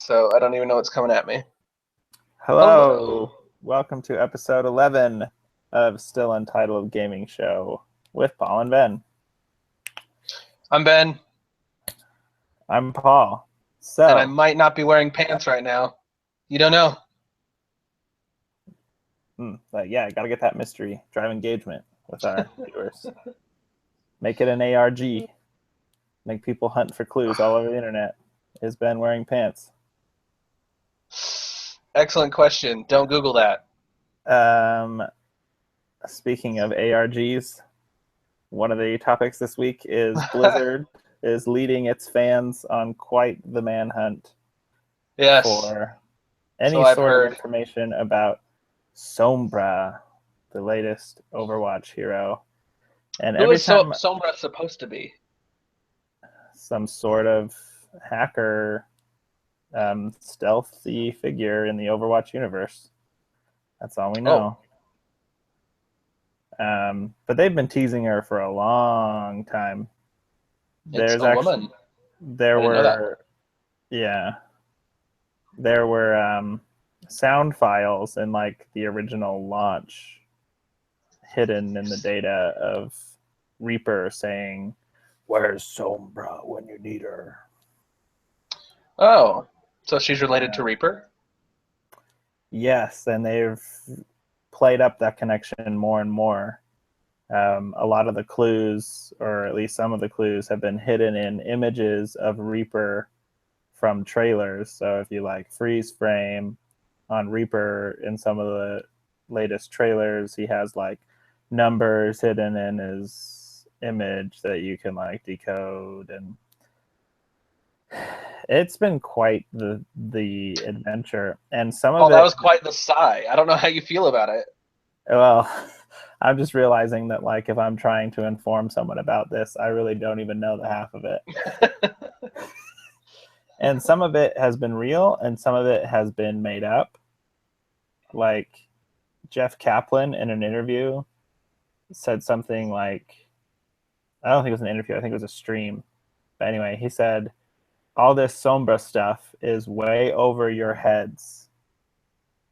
so I don't even know what's coming at me. Hello. Welcome to episode 11 of Still Untitled Gaming Show with Paul and Ben. I'm Ben, I'm Paul. and I So, might not be wearing pants right now. You don't know. gotta get that mystery. Drive engagement with our viewers. Make it an ARG. Make people hunt for clues all over the internet. Is Ben wearing pants? Excellent question. Don't Google that. Um, Speaking of ARGs, one of the topics this week is Blizzard is leading its fans on quite the manhunt Yes, for so any I've sort of heard. information about Sombra, the latest Overwatch hero. And Who every is time Sombra supposed to be? some sort of hacker, stealthy figure in the Overwatch universe. That's all we Oh, know. But they've been teasing her for a long time. it's There's a actually woman. there I didn't know that. were yeah there were sound files in like the original launch hidden in the data of Reaper saying, "Where's Sombra when you need her?" Oh, so she's related to Reaper? Yes, and they've played up that connection more and more. A lot of the clues, or at least some of the clues, have been hidden in images of Reaper from trailers. So if you like freeze frame on Reaper in some of the latest trailers, he has like numbers hidden in his image that you can like decode, and it's been quite the adventure. And some of Oh, that it, was quite the sigh. I don't know how you feel about it. well, I'm just realizing that like if I'm trying to inform someone about this, I really don't even know the half of it. And some of it has been real and some of it has been made up. Like Jeff Kaplan in an interview said something like, I don't think it was an interview, I think it was a stream. But anyway, he said, all this Sombra stuff is way over your heads.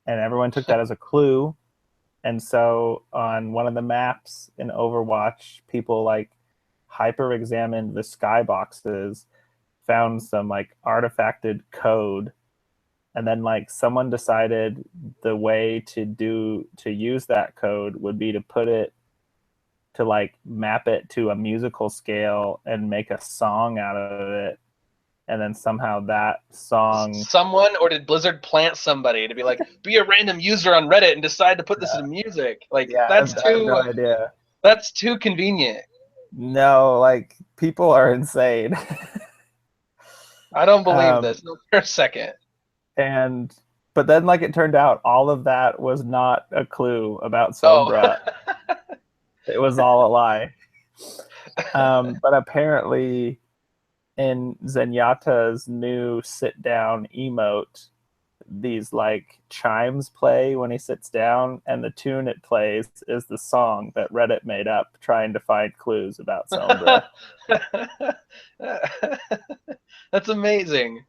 And everyone took that as a clue. And so on one of the maps in Overwatch, people like hyper examined the skyboxes, found some like artifacted code, and then like someone decided the way to use that code would be to put it to like map it to a musical scale and make a song out of it, and then somehow that song, Someone, or did Blizzard plant somebody to be like, be a random user on Reddit and decide to put this uh, in music? Like yeah, I have no idea. that's too convenient. No, like people are insane. I don't believe um this no, for a second. and but then like it turned out all of that was not a clue about Oh, Sombra. It was all a lie. But apparently in Zenyatta's new sit down emote, these like chimes play when he sits down, and the tune it plays is the song that Reddit made up trying to find clues about Sombra. that's amazing.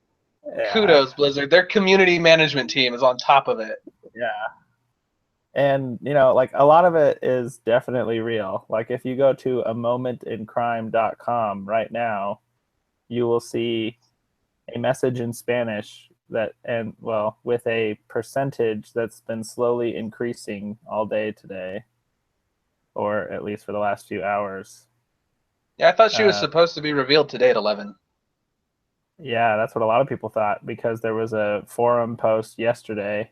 Yeah, Kudos, Blizzard. Their community management team is on top of it. yeah. And you know, like a lot of it is definitely real. Like if you go to a momentincrime.com right now, you will see a message in Spanish that, and well, with a percentage that's been slowly increasing all day today, or at least for the last few hours. Yeah, I thought she was Uh, supposed to be revealed today at 11. yeah, that's what a lot of people thought, because there was a forum post yesterday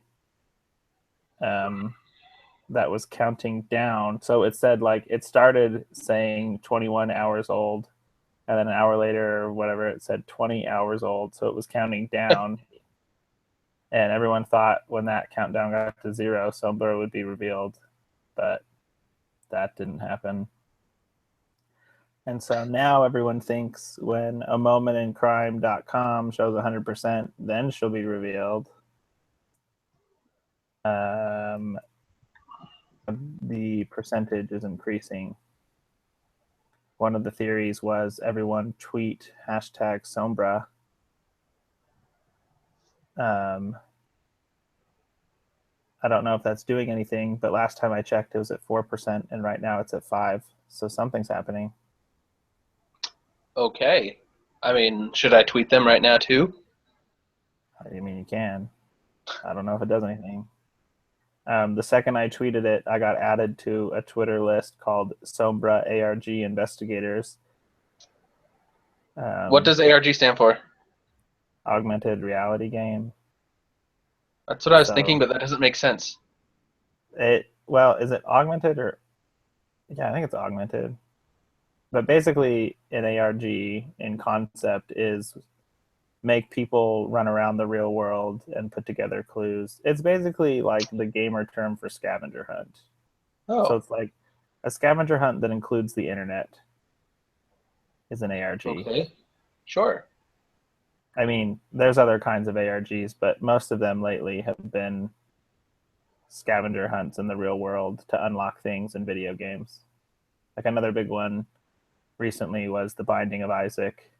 um, that was counting down. So it said like it started saying 21 hours old, and then an hour later or whatever it said 20 hours old. So it was counting down, and everyone thought when that countdown got to zero, Sombra would be revealed, but that didn't happen. And so now everyone thinks when a momentincrime.com shows 100%, then she'll be revealed. Um, the percentage is increasing. One of the theories was everyone tweet hashtag Sombra. Um, I don't know if that's doing anything, but last time I checked, it was at 4%, and right now it's at 5%. So something's happening. Okay. I mean, should I tweet them right now too? I mean, you can. I don't know if it does anything. The second I tweeted it, I got added to a Twitter list called Sombra ARG Investigators. What does ARG stand for? Augmented reality game. That's what I was thinking, So but that doesn't make sense. is it augmented or yeah, I think it's augmented. But basically an ARG in concept is make people run around the real world and put together clues. It's basically like the gamer term for scavenger hunt. So Oh, it's like a scavenger hunt that includes the internet is an ARG. okay. Sure. I mean, there's other kinds of ARGs, but most of them lately have been scavenger hunts in the real world to unlock things in video games. Like another big one recently was The Binding of Isaac,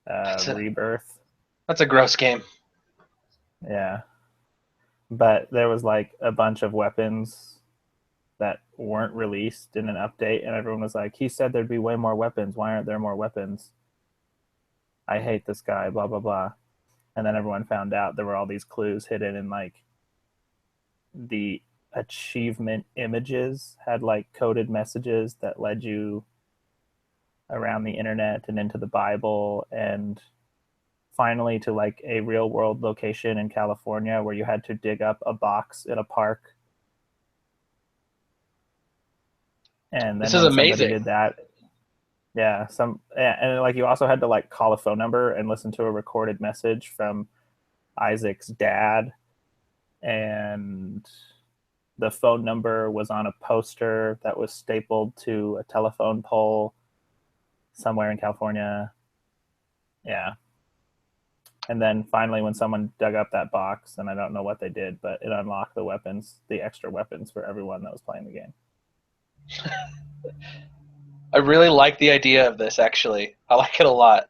That's a Rebirth. that's a gross game. Yeah, but there was like a bunch of weapons that weren't released in an update, and everyone was like, "He said there'd be way more weapons. Why aren't there more weapons? I hate this guy." Blah blah blah. And then everyone found out there were all these clues hidden in like the achievement images had like coded messages that led you around the internet and into the Bible and finally to like a real world location in California where you had to dig up a box in a park. And This then is when somebody amazing. did that, and like you also had to like call a phone number and listen to a recorded message from Isaac's dad, and the phone number was on a poster that was stapled to a telephone pole somewhere in California. Yeah. And then finally, when someone dug up that box, and I don't know what they did, but it unlocked the weapons, the extra weapons for everyone that was playing the game. I really like the idea of this, actually. I like it a lot.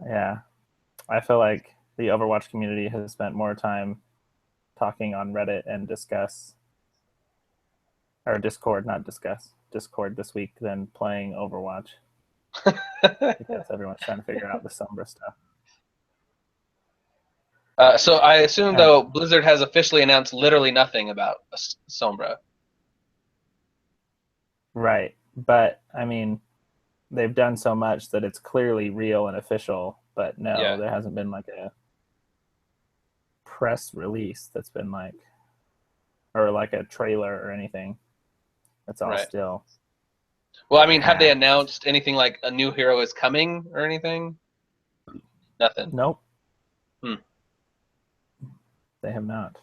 Yeah. I feel like the Overwatch community has spent more time talking on Reddit and discuss, or Discord, not discuss, Discord this week than playing Overwatch because everyone's trying to figure out the Sombra stuff. So I assume, Uh, though, Blizzard has officially announced literally nothing about Sombra. right. But I mean, they've done so much that it's clearly real and official, but no, Yeah, there hasn't been like a press release that's been like, or like a trailer or anything. It's all right. still Well, I mean, have they hacked. announced anything like a new hero is coming or anything? Nothing. Nope, Hmm. they have not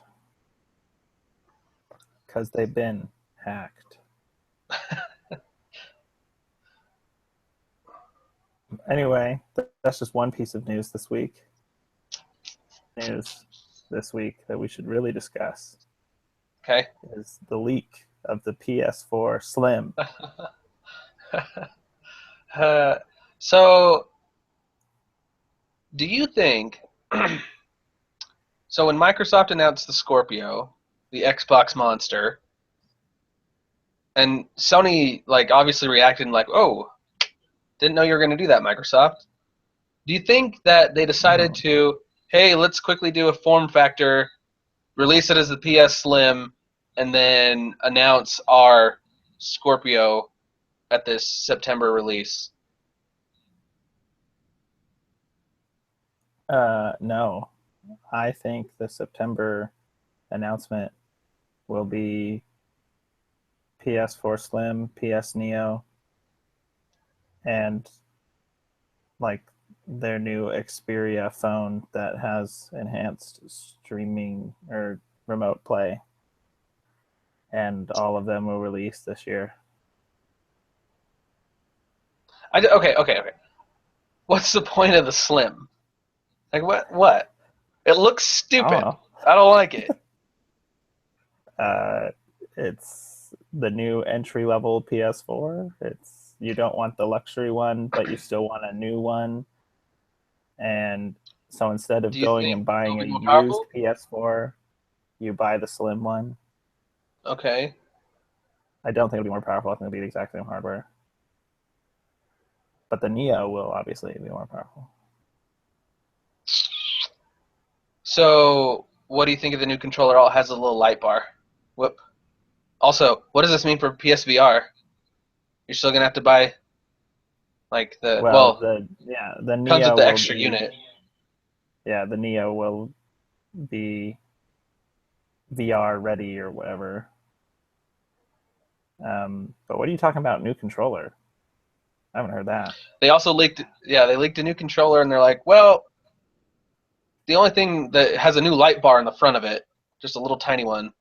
because they've been hacked. Anyway, that's just one piece of news this week. News this week that we should really discuss Okay. is the leak of the PS4 Slim. uh, so, do you think? So when Microsoft announced the Scorpio, the Xbox monster, and Sony like obviously reacted and like, "Oh, didn't know you were going to do that, Microsoft." Do you think that they decided Mhm. to, hey, let's quickly do a form factor, release it as the PS Slim, and then announce our Scorpio at this September release? No, I think the September announcement will be PS4 Slim, PS Neo, and like their new Xperia phone that has enhanced streaming or remote play, and all of them will release this year. Okay. What's the point of the Slim? Like what? What? It looks I don't stupid. know. I don't like it. Uh, it's the new entry level PS4. It's you don't want the luxury one, but you still want a new one, and So instead of Do you going think and it'll buying a be more used powerful? PS4, you buy the slim one. Okay. I don't think it'll be more powerful. I think it'll be the exact same hardware. But the Neo will obviously be more powerful. So, what do you think of the new controller? All has a little light bar. Whoop. Also, what does this mean for PSVR? You're still gonna have to buy like the Well, well, the comes with Neo the will extra be unit. the Neo will be VR ready or whatever. But what are you talking about? New controller? I haven't heard that. They also leaked, yeah, they leaked a new controller, and they're like, well, the only thing that has a new light bar in the front of it, just a little tiny one,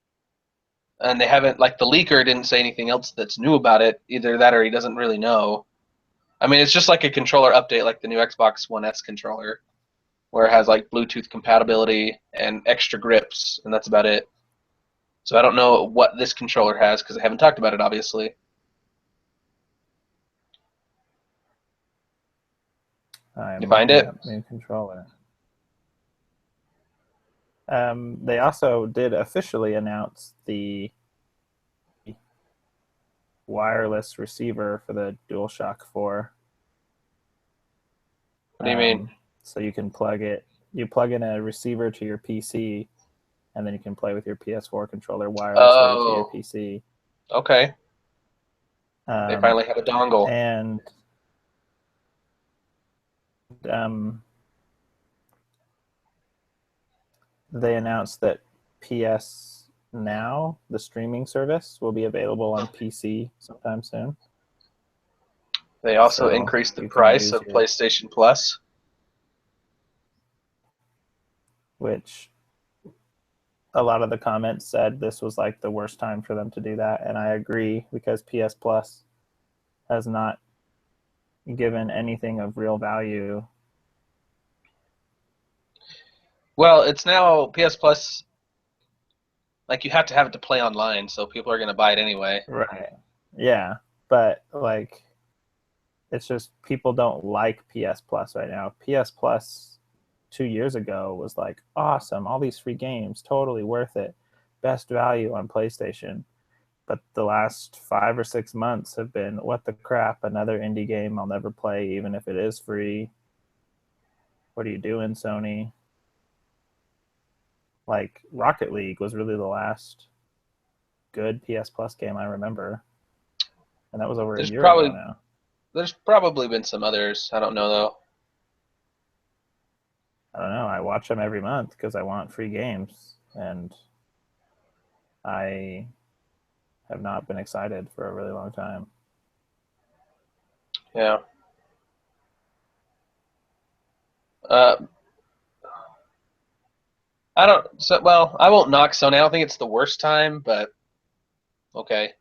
and they haven't like the leaker didn't say anything else that's new about it. Either that or he doesn't really know. I mean, it's just like a controller update, like the new Xbox One S controller, where it has like Bluetooth compatibility and extra grips, and that's about it. So I don't know what this controller has because I haven't talked about it, obviously. I You am find looking it? up new controller. They also did officially announce the wireless receiver for the DualShock 4. What do you mean? So you can plug it. You plug in a receiver to your PC, and then you can play with your PS4 controller wirelessly to your Oh, PC. okay. They Um, finally have a dongle. and um, they announced that PS Now, the streaming service, will be available on PC sometime soon. They also So increased the you can price use of your, PlayStation Plus. which a lot of the comments said this was like the worst time for them to do that, and I agree because PS Plus has not given anything of real value. Well, it's now PS Plus. Like you have to have it to play online, so people are going to buy it anyway. Right. Yeah, but like it's just people don't like PS Plus right now. PS Plus 2 years ago was like awesome, all these free games, totally worth it, best value on PlayStation. But the last 5 or 6 months have been what the crap, another indie game I'll never play, even if it is free. What are you doing, Sony? Like Rocket League was really the last good PS Plus game I remember, and that was over a There's year ago probably now. there's probably been some others. I don't know though. I don't know. I watch them every month because I want free games, and I have not been excited for a really long time. Yeah. Uh, I don't. So, well, I won't knock Sony. I don't think it's the worst time, but okay.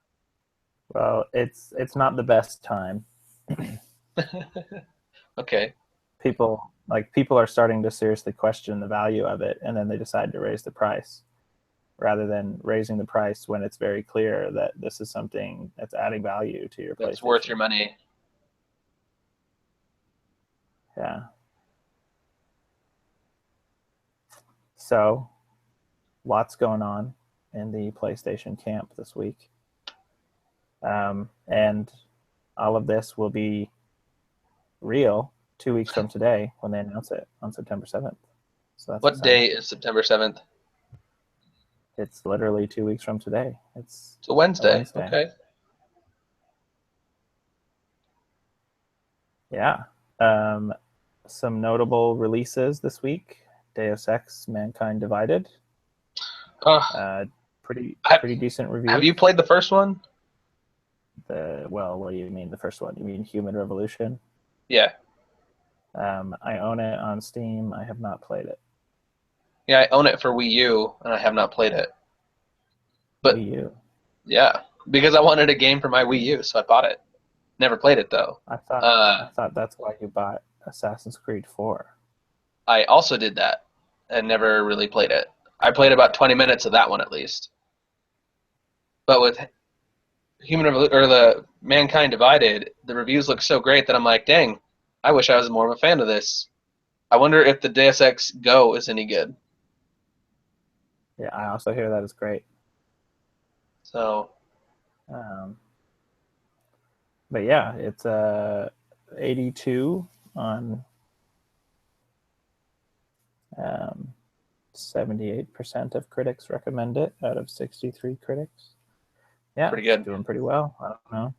Well, it's not the best time. Okay. People are starting to seriously question the value of it, and then they decide to raise the price rather than raising the price when it's very clear that this is something that's adding value to your That's worth your PlayStation. money. Yeah. So, lots going on in the PlayStation camp this week. And all of this will be real 2 weeks from today when they announce it on September 7th. So that's What exciting. day is September 7th? It's literally 2 weeks from today. It's It's a a Wednesday. Wednesday. Okay. Yeah. Some notable releases this week: Deus Ex: Mankind Divided. Uh, Uh, pretty have, pretty decent have you reviews. played the first one? What do you mean the first one? You mean Human Revolution? Yeah. I own it on Steam. I have not played it. Yeah, I own it for Wii U, and I have not played it. But Wii U. yeah, because I wanted a game for my Wii U, so I bought it. Never played it though. I thought Uh, I thought that's why you bought Assassin's Creed 4. I also did that and never really played it. I played about 20 minutes of that one at least. But with the Mankind Divided, the reviews look so great that I'm like, dang, I wish I was more of a fan of this. I wonder if the Deus Ex Go is any good. Yeah, I also hear that is great. So, Um, but yeah, it's 82 on 78% of critics recommend it out of 63 critics. Yeah, pretty it's good. doing pretty well. I don't know.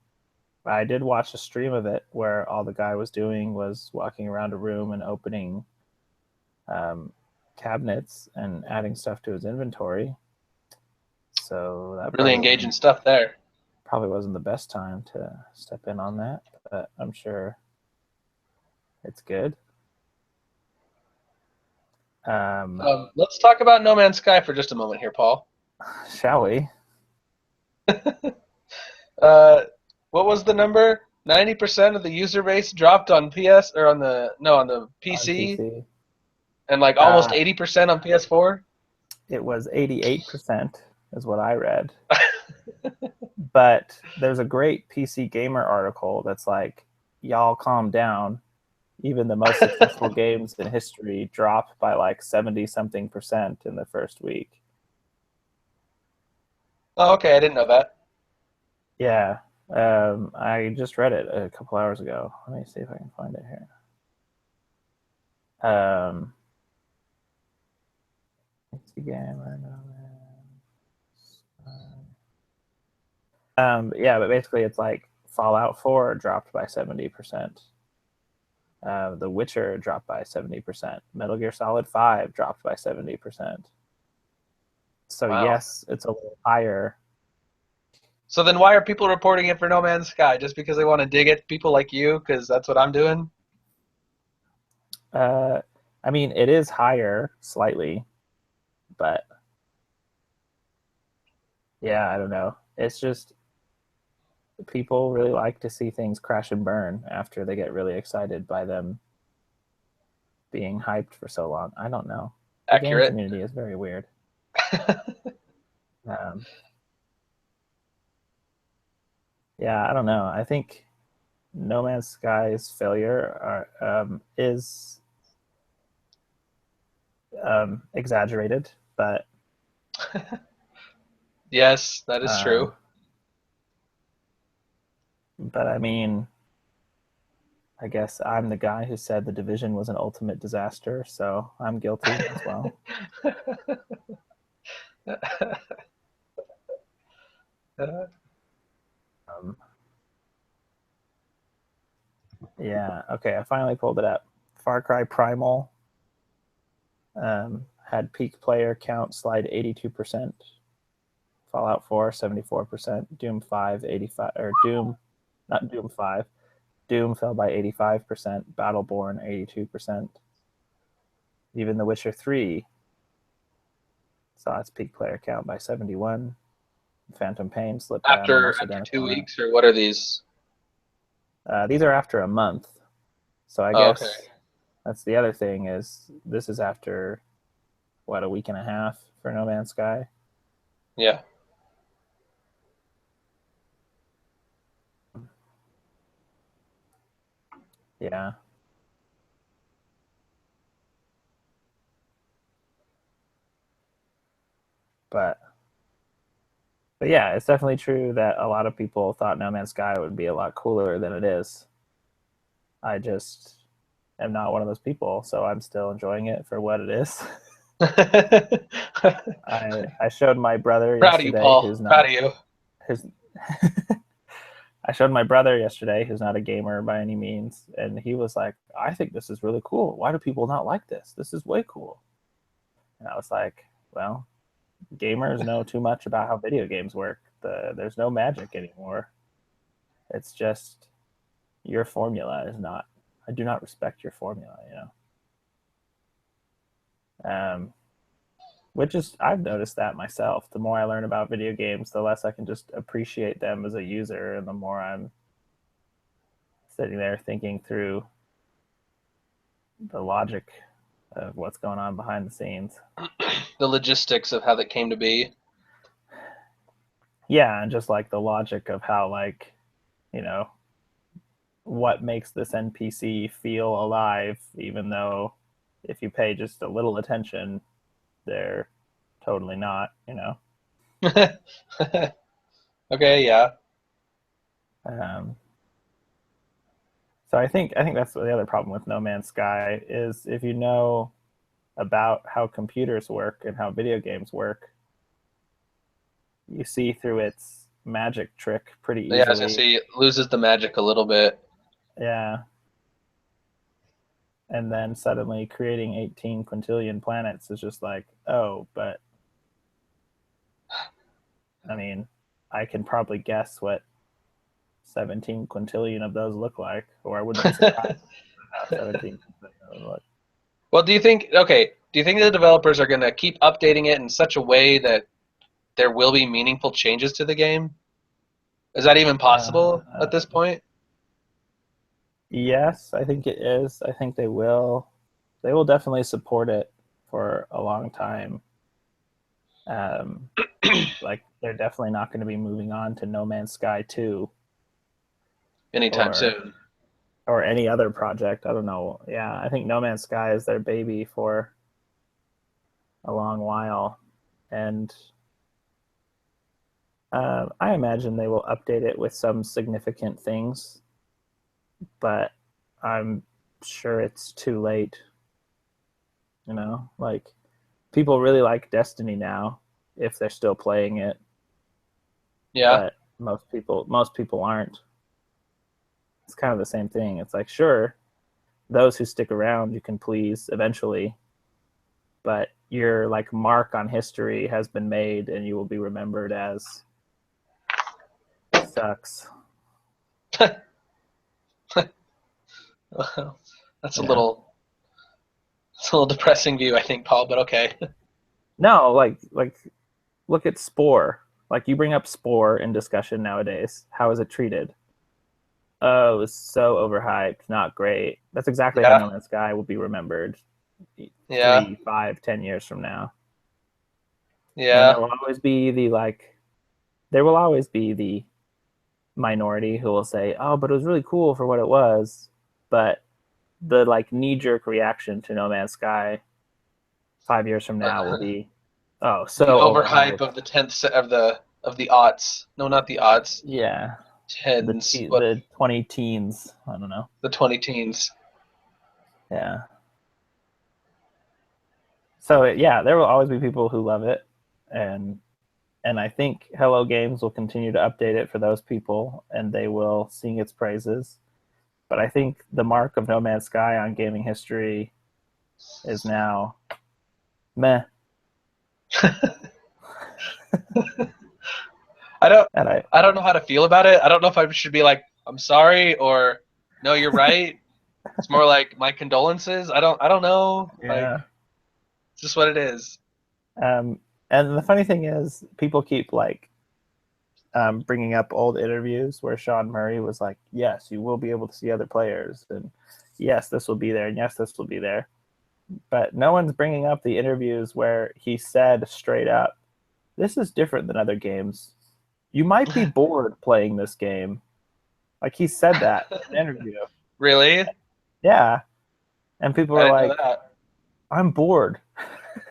I did watch a stream of it where all the guy was doing was walking around a room and opening cabinets and adding stuff to his inventory. So that Really engaging stuff there. probably wasn't the best time to step in on that, but I'm sure it's good. Let's talk about No Man's Sky for just a moment here, Paul. Shall we? Uh, what was the number? 90% of the user base dropped on PS or on the On PC, PC. and like almost 80% on PS4. It was 88% is what I read. But there's a great PC Gamer article that's like, y'all calm down. Even the most successful games in history drop by like 70 something percent in the first week. Oh, okay, I didn't know that. Yeah. I just read it a couple hours ago. Let me see if I can find it here. PC Gamer. Yeah, but basically it's like Fallout 4 dropped by 70%. The Witcher dropped by 70%. Metal Gear Solid 5 dropped by 70%. So Wow. yes, it's a little higher. So then why are people reporting it for No Man's Sky? Just because they want to dig at people like you? Because that's what I'm doing? I mean, it is higher slightly, but yeah, I don't know. It's just people really like to see things crash and burn after they get really excited by them being hyped for so long. I don't know. The game Accurate. community is very weird. Um, yeah, I don't know. I think No Man's Sky's failure is exaggerated, but Yes, that is true. but I mean, I guess I'm the guy who said the Division was an ultimate disaster, so I'm guilty as well. Um, yeah, okay, I finally pulled it up. Far Cry Primal had peak player count slide 82%. Fallout 4, 74%. Doom 5, 85, or Doom, not Doom 5. Doom fell by 85%. Battleborn, 82%. Even The Witcher 3 saw its peak player count by 71. Phantom Pain slipped by an almost After identical 2 weeks, or what are these? These are after a month. So I Oh, okay. guess that's the other thing is this is after, what, a week and a half for No Man's Sky? Yeah. Yeah. But yeah, it's definitely true that a lot of people thought No Man's Sky would be a lot cooler than it is. I just am not one of those people, so I'm still enjoying it for what it is. I showed my brother Proud of you, yesterday, Paul. who's Proud not of you. who's I showed my brother yesterday, who's not a gamer by any means, and he was like, "I think this is really cool. Why do people not like this? This is way cool." And I was like, "Well, gamers know too much about how video games work. There's no magic anymore. It's just your formula is not. I do not respect your formula, you know." Which is I've noticed that myself. The more I learn about video games, the less I can just appreciate them as a user, and the more I'm sitting there thinking through the logic of what's going on behind the scenes. The logistics of how that came to be. Yeah, and just like the logic of how, like, you know, what makes this NPC feel alive, even though if you pay just a little attention, they're totally not, you know. Okay, yeah. Um, so I think that's the other problem with No Man's Sky is if you know about how computers work and how video games work, you see through its magic trick pretty Yeah, I was gonna easily. say it loses the magic a little bit. Yeah. And then suddenly creating 18 quintillion planets is just like, oh, but I mean, I can probably guess what 17 quintillion of those look like, or I wouldn't be surprised how 17 quintillion would look. Well, do you think the developers are gonna keep updating it in such a way that there will be meaningful changes to the game? Is that even possible at this Uh, point? yes, I think it is. I think they will. They will definitely support it for a long time. Um, like they're definitely not going to be moving on to No Man's Sky 2 Anytime or soon. any other project. I don't know. Yeah, I think No Man's Sky is their baby for a long while, and I imagine they will update it with some significant things, but I'm sure it's too late. You know, like people really like Destiny now if they're still playing it, Yeah. but most people aren't. It's kind of the same thing. It's like sure, those who stick around you can please eventually, but your like mark on history has been made and you will be remembered as sucks. Well, that's a Yeah. little it's a little depressing view, I think, Paul, but okay. No, like look at Spore. Like you bring up Spore in discussion nowadays. How is it treated? Oh, it was so overhyped, not great. That's exactly how Yeah. No Man's Sky will be remembered Yeah. 3, 5, 10 years from now. And Yeah. there will always be the minority who will say, "Oh, but it was really cool for what it was." But the like knee jerk reaction to No Man's Sky 5 years from now will be, "Oh, The so overhype overhyped." of the tenth of the aughts. No, not the aughts. Yeah, Tens. What the 20 teens. I don't know. the 20 teens. Yeah. So yeah, there will always be people who love it, and I think Hello Games will continue to update it for those people, and they will sing its praises. But I think the mark of No Man's Sky on gaming history is now meh. I don't And I don't know how to feel about it. I don't know if I should be like, I'm sorry, or no, you're right. It's more like my condolences. I don't know. Like yeah. it's just what it is. Um, and the funny thing is, people keep like bringing up old interviews where Sean Murray was like, "Yes, you will be able to see other players, and yes, this will be there, and yes, this will be there." But no one's bringing up the interviews where he said straight up, "This is different than other games. You might be bored playing this game." Like he said that in an interview. Really? Yeah, and people I were didn't know like, that. "I'm bored."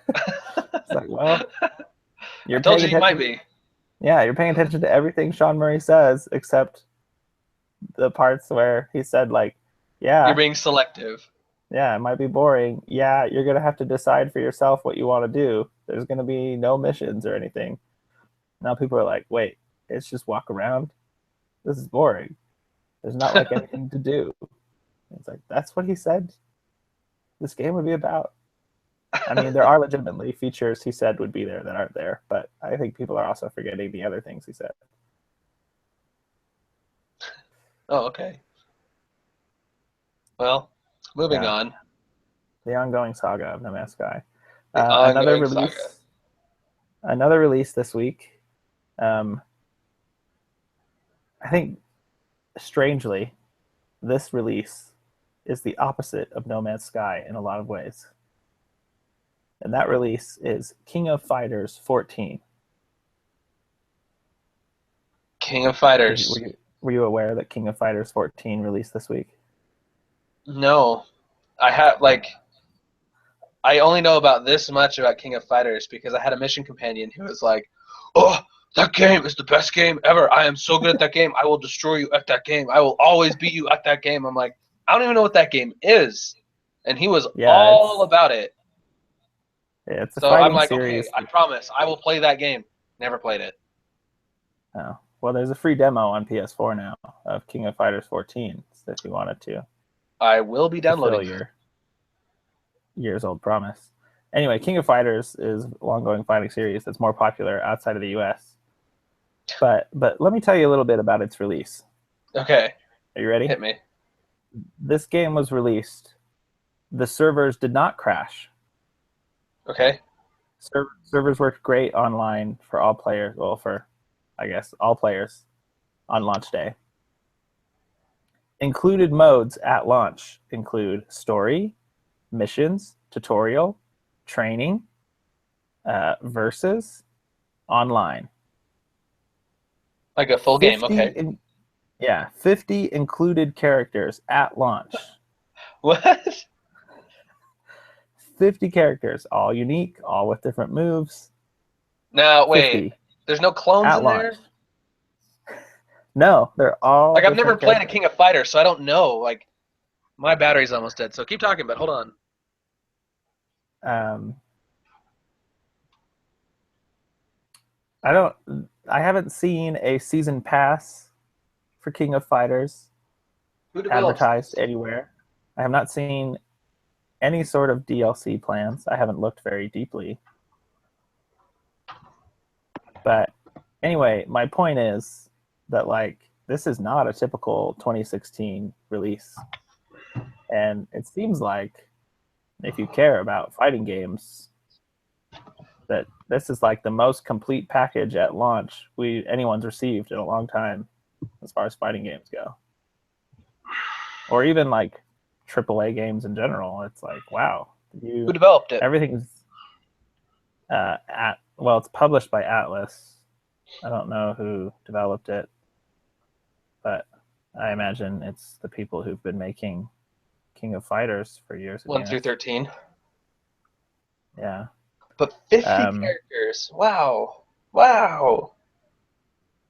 It's like, well, I you're told paying you you might attention. be. Yeah, you're paying attention to everything Sean Murray says, except the parts where he said like, You're "Yeah, being selective. yeah, it might be boring. Yeah, you're gonna have to decide for yourself what you want to do. There's gonna be no missions or anything." Now people are like, "Wait, it's just walk around. This is boring. There's not like anything to do." It's like that's what he said this game would be about. I mean, there are legitimately features he said would be there that aren't there, but I think people are also forgetting the other things he said. Oh, okay. Well, moving Yeah, on. the ongoing saga of No Man's Sky. The Another ongoing saga. release, another release this week. Um, I think strangely, this release is the opposite of No Man's Sky in a lot of ways, and that release is King of Fighters 14. King of Did you, Fighters. were you aware that King of Fighters 14 released this week? No, I have like I only know about this much about King of Fighters because I had a mission companion who was like, "Oh, that game is the best game ever. I am so good at that game. I will destroy you at that game. I will always beat you at that game." I'm like, I don't even know what that game is, and he was Yeah, all about it. it's a So I'm fighting like, okay, series. I promise I will play that game. Never played it. Oh, well, there's a free demo on PS4 now of King of Fighters 14, so if you wanted to I will be fulfill downloading. your years old promise. Anyway, King of Fighters is an ongoing fighting series that's more popular outside of the US. But let me tell you a little bit about its release. Okay, Are you ready? hit me. This game was released. The servers did not crash. Okay. Servers worked great online for all players. Well, for, I guess, all players on launch day. Included modes at launch include story, missions, tutorial, training, versus, online. Like a full game, 50 okay. in, yeah, 50 included characters at launch. What? 50 characters, all unique, all with different moves. Now, wait. 50 There's no clones at in launch. there? No, they're all Like, I've never different played a characters. King of Fighters, so I don't know. Like, my battery's almost dead, so keep talking, but hold on. Um, I haven't seen a season pass for King of Fighters Who develops advertised this? anywhere. I have not seen any sort of DLC plans. I haven't looked very deeply. But anyway, my point is that like this is not a typical 2016 release. And it seems like if you care about fighting games, that this is like the most complete package at launch anyone's received in a long time as far as fighting games go. Or even like AAA games in general. It's like, wow, Who developed it? everything's it's published by Atlas. I don't know who developed it, but I imagine it's the people who've been making King of Fighters for years and 1 through years. 13. Yeah. But 50 characters. Wow. Wow.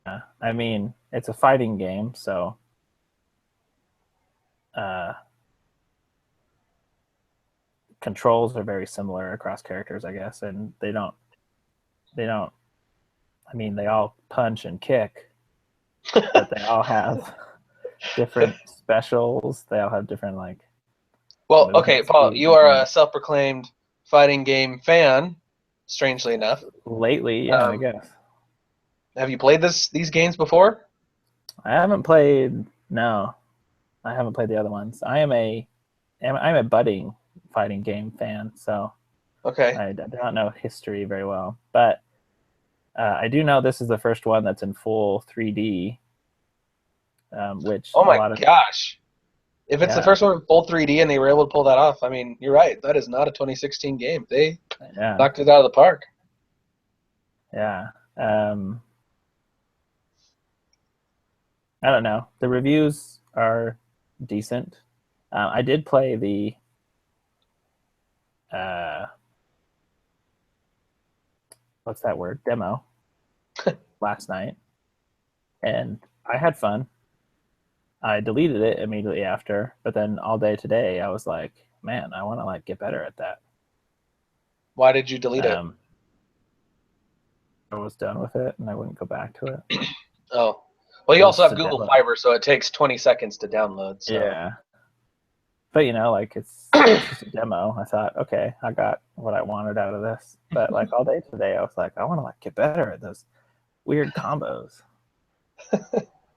Yeah. I mean, it's a fighting game, so controls are very similar across characters, I guess, and they don't I mean, they all punch and kick, but they all have different specials. They all have different like Well, okay, movement Paul, speeds you and are a things. self-proclaimed fighting game fan, strangely enough. Lately, yeah, I Um, guess. have you played these games before? I haven't played. No, I haven't played the other ones. I'm a budding fighting game fan, so Okay. I do not know history very well. But I do know this is the first one that's in full 3D, which Oh a my lot of gosh. If it's the yeah first one in full 3D and they were able to pull that off, I mean, you're right. That is not a 2016 game. They yeah knocked it out of the park. yeah. I don't know. The reviews are decent. I did play the uh, what's that word demo last night, and I had fun. I deleted it immediately after, but then all day today I was like, man, I want to like get better at that. Why did you delete it? Um, I was done with it, and I wouldn't go back to it. Oh. Well, It you was also just have a Google demo. Fiber, so it takes 20 seconds to download. So Yeah, but you know, like it's just a demo. I thought, okay, I got what I wanted out of this. But like all day today, I was like, I want to like get better at those weird combos.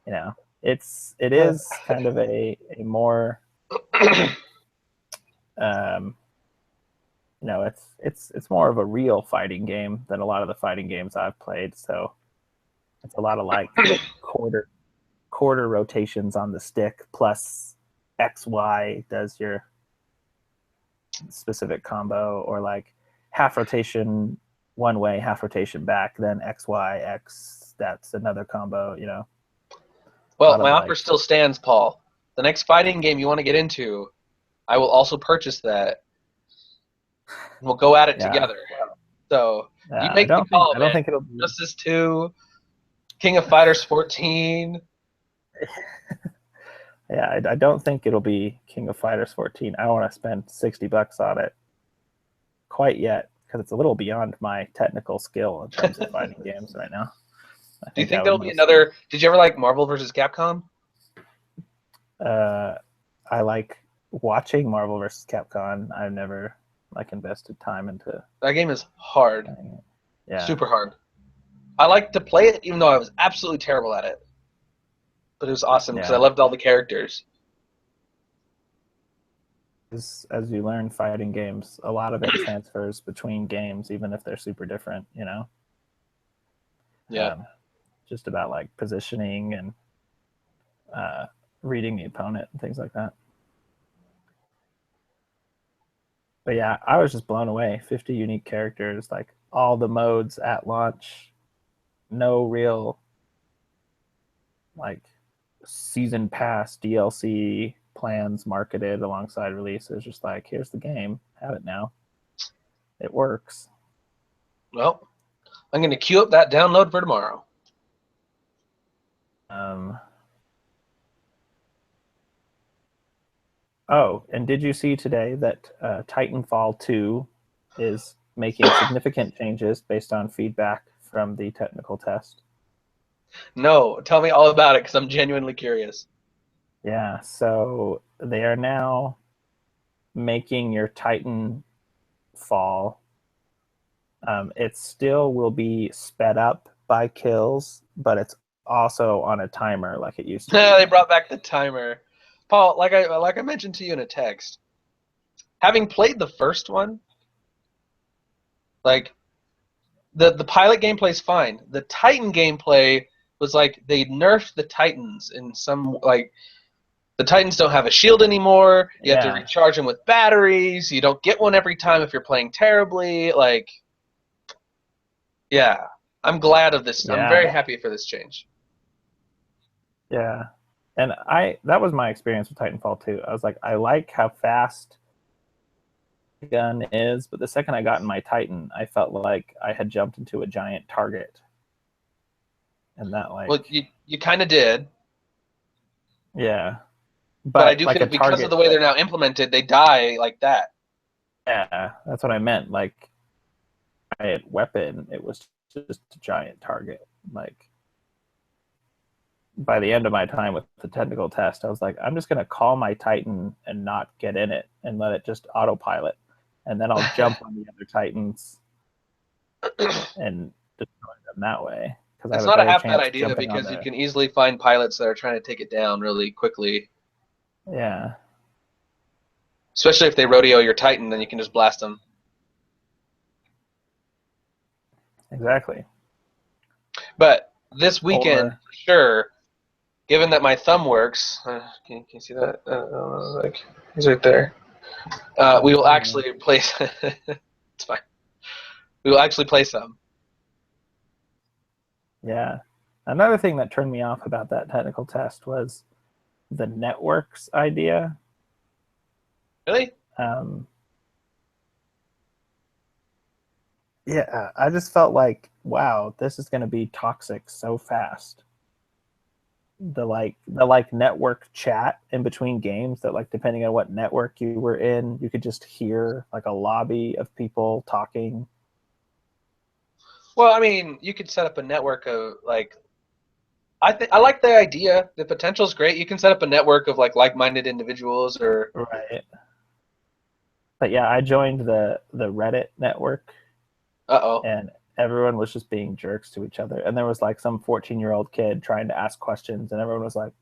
You know, it is kind of a more um, it's more of a real fighting game than a lot of the fighting games I've played. So it's a lot of like quarter rotations on the stick plus XY does your specific combo, or like half rotation one way, half rotation back, then XYX, that's another combo, you know. A well, lot my of offer like still stands, Paul. The next fighting game you want to get into, I will also purchase that. We'll go at it Yeah. together. So you make the I call, don't man. think it'll be. Justice 2, King of Fighters 14. Yeah, I don't think it'll be King of Fighters 14. I don't want to spend $60 on it quite yet because it's a little beyond my technical skill in terms of fighting games right now. I Do you think I think would there'll be mostly. another? Did you ever like Marvel vs. Capcom? Uh, I like watching Marvel vs. Capcom. I've never like invested time into That game is hard, playing it. Yeah, super hard. I like to play it, even though I was absolutely terrible at it. But it was awesome because I yeah. loved all the characters. As you learn fighting games, a lot of it transfers between games, even if they're super different. Yeah. Um, just about like positioning and uh, reading the opponent and things like that. But yeah, I was just blown away. 50 unique characters, like all the modes at launch, no real like season pass DLC plans marketed alongside releases. Just like, here's the game, have it now. It works. Well, I'm going to queue up that download for tomorrow. Um, oh, and did you see today that Titanfall 2 is making significant changes based on feedback from the technical test? No, tell me all about it because I'm genuinely curious. Yeah, so they are now making your Titan fall. It still will be sped up by kills, but it's also on a timer like it used to be. They brought back the timer. Paul, like I mentioned to you in a text, having played the first one, like the pilot gameplay is fine. The Titan gameplay was like they nerfed the Titans in some like the Titans don't have a shield anymore. You have to Yeah, recharge them with batteries. You don't get one every time if you're playing terribly. Like, yeah, I'm glad of this. I'm very yeah, happy for this change. yeah. And that was my experience with Titanfall 2. I was like, I like how fast the gun is, but the second I got in my Titan, I felt like I had jumped into a giant target. And that Well, like, you kind of did, yeah. but I But do like feel a because of target the way that, they're now implemented, they die like that. yeah, that's what I meant. Like giant weapon, it was just a giant target. Like by the end of my time with the technical test, I was like, I'm just gonna call my Titan and not get in it and let it just autopilot, and then I'll jump on the other Titans and destroy them that way because I have It's a not a better half bad chance idea jumping on because you the. can easily find pilots that are trying to take it down really quickly. Yeah, Especially if they rodeo your Titan, then you can just blast them. exactly. But this weekend, Or for sure, given that my thumb works, can you see that? Like he's right there. We will actually play. It's fine. We will actually play some. yeah, another thing that turned me off about that technical test was the networks idea. Really? Um, yeah, I just felt like, wow, this is going to be toxic so fast. The network chat in between games that like depending on what network you were in, you could just hear like a lobby of people talking. Well, I mean, you could set up a network of like. I think I like the idea. The potential is great. You can set up a network of like-minded individuals, or Right. But yeah, I joined the Reddit network uh-oh. and everyone was just being jerks to each other. And there was like some 14-year-old kid trying to ask questions and everyone was like,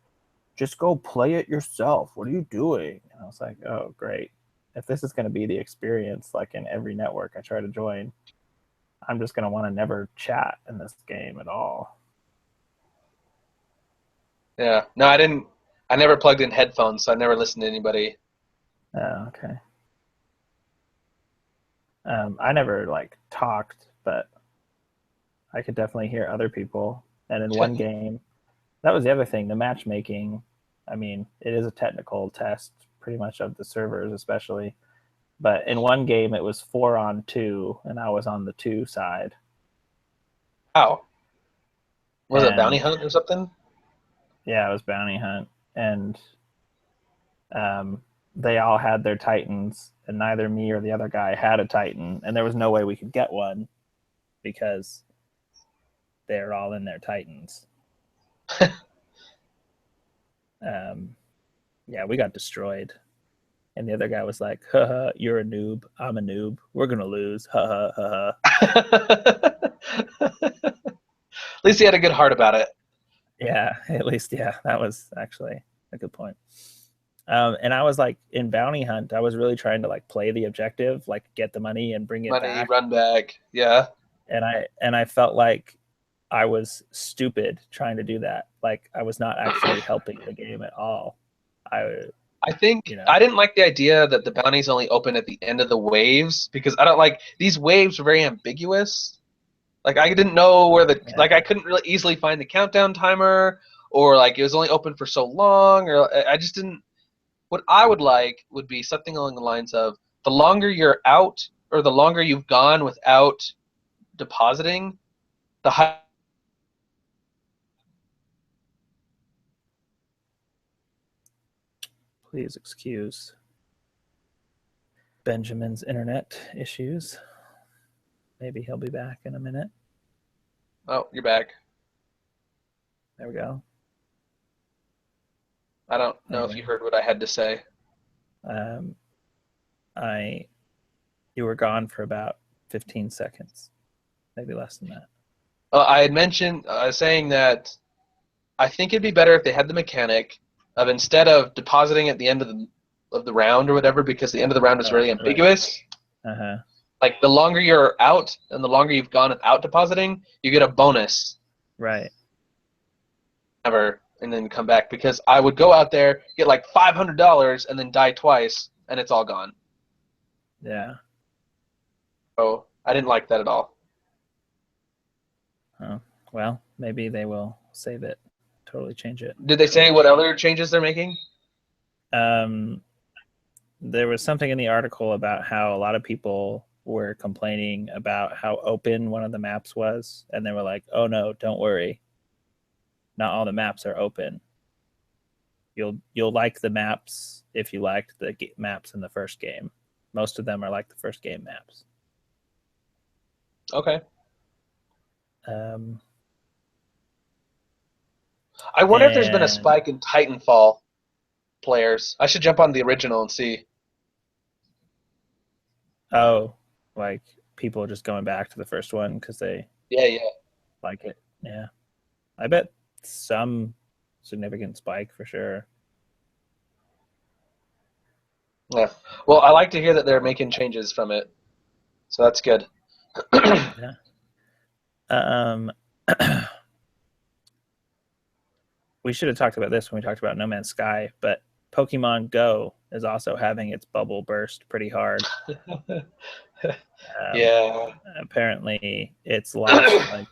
just go play it yourself. What are you doing? And I was like, oh, great. If this is going to be the experience, like in every network I try to join, I'm just going to want to never chat in this game at all. Yeah. No, I didn't. I never plugged in headphones, so I never listened to anybody. Oh, okay. I never like talked, but I could definitely hear other people. And in one game, that was the other thing, the matchmaking. I mean, it is a technical test, pretty much of the servers, especially. But in one game, it was 4-on-2, and I was on the 2 side. How? Was it bounty And hunt or something? yeah, it was bounty hunt, and they all had their Titans, and neither me or the other guy had a Titan, and there was no way we could get one because they're all in their Titans. Yeah, we got destroyed. And the other guy was like, haha, you're a noob. I'm a noob. We're going to lose. Ha ha At least he had a good heart about it. Yeah, at least, yeah, that was actually a good point. And I was like, in Bounty Hunt, I was really trying to like play the objective, like get the money and bring it Money, back. run back. Yeah. And I felt like I was stupid trying to do that. Like I was not actually helping the game at all. I think You know, I didn't like the idea that the bounties only open at the end of the waves because I don't like these waves were very ambiguous. Like I didn't know where the yeah, like I couldn't really easily find the countdown timer or like it was only open for so long or I just didn't. What I would like would be something along the lines of the longer you're out or the longer you've gone without depositing, the higher. please excuse Benjamin's internet issues. Maybe he'll be back in a minute. Oh, you're back. There we go. I don't know if Anyway, you heard what I had to say. um, you were gone for about 15 seconds, maybe less than that. I had mentioned saying that I think it'd be better if they had the mechanic of instead of depositing at the end of the round or whatever, because the end of the round is Oh, really right. ambiguous. Uh-huh. Like the longer you're out and the longer you've gone without depositing, you get a bonus Right. ever and then come back. Because I would go out there, get like $500, and then die twice, and it's all gone. Yeah. So I didn't like that at all. Oh, well, maybe they will save it, totally change it. Did they say what other changes they're making? Um, there was something in the article about how a lot of people were complaining about how open one of the maps was, and they were like, "Oh no, don't worry. Not all the maps are open. You'll like the maps if you liked the maps in the first game. Most of them are like the first game maps." Okay. Um, I wonder if there's been a and spike in Titanfall players. I should jump on the original and see. oh, like people just going back to the first one because they Yeah, yeah. like it. Yeah, I bet some significant spike for sure. Yeah. Well, I like to hear that they're making changes from it, so that's good. Yeah. Um, we should have talked about this when we talked about No Man's Sky, but Pokemon Go is also having its bubble burst pretty hard. Um, Yeah. apparently, it's lost like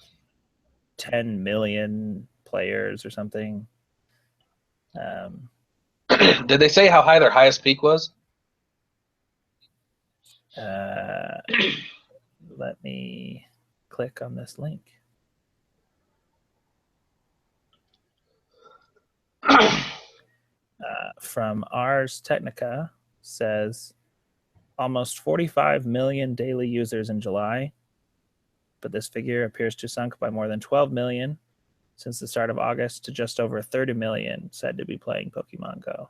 10 million players or something. Um, Did they say how high their highest peak was? uh, let me click on this link. From Ars Technica says almost 45 million daily users in July, but this figure appears to sunk by more than 12 million since the start of August to just over 30 million said to be playing Pokemon Go.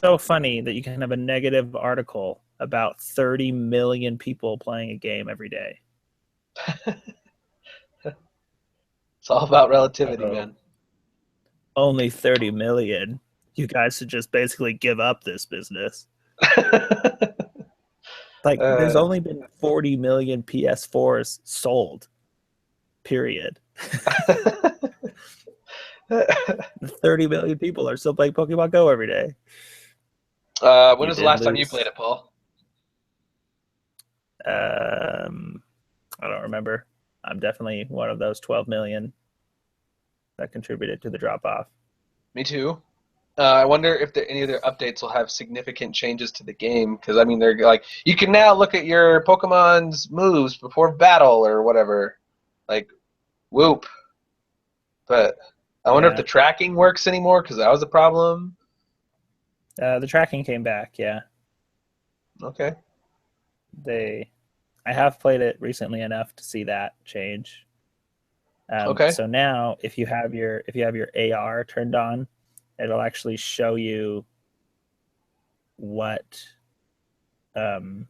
So funny that you can have a negative article about 30 million people playing a game every day. It's all about Like, relativity, man. only 30 million. You guys should just basically give up this business. Like, there's uh, only been 40 million PS4s sold, period. 30 million people are still playing Pokemon Go every day. when You was the did last time you lose. played it, Paul? I don't remember. I'm definitely one of those 12 million that contributed to the drop off. Me too. I wonder if any of their updates will have significant changes to the game. Because I mean, they're like, you can now look at your Pokemon's moves before battle or whatever. Like, whoop. But I wonder if Yeah. the tracking works anymore because that was a problem. The tracking came back. Yeah. Okay. They I have played it recently enough to see that change. Okay. So now, if you have your AR turned on, it'll actually show you what um,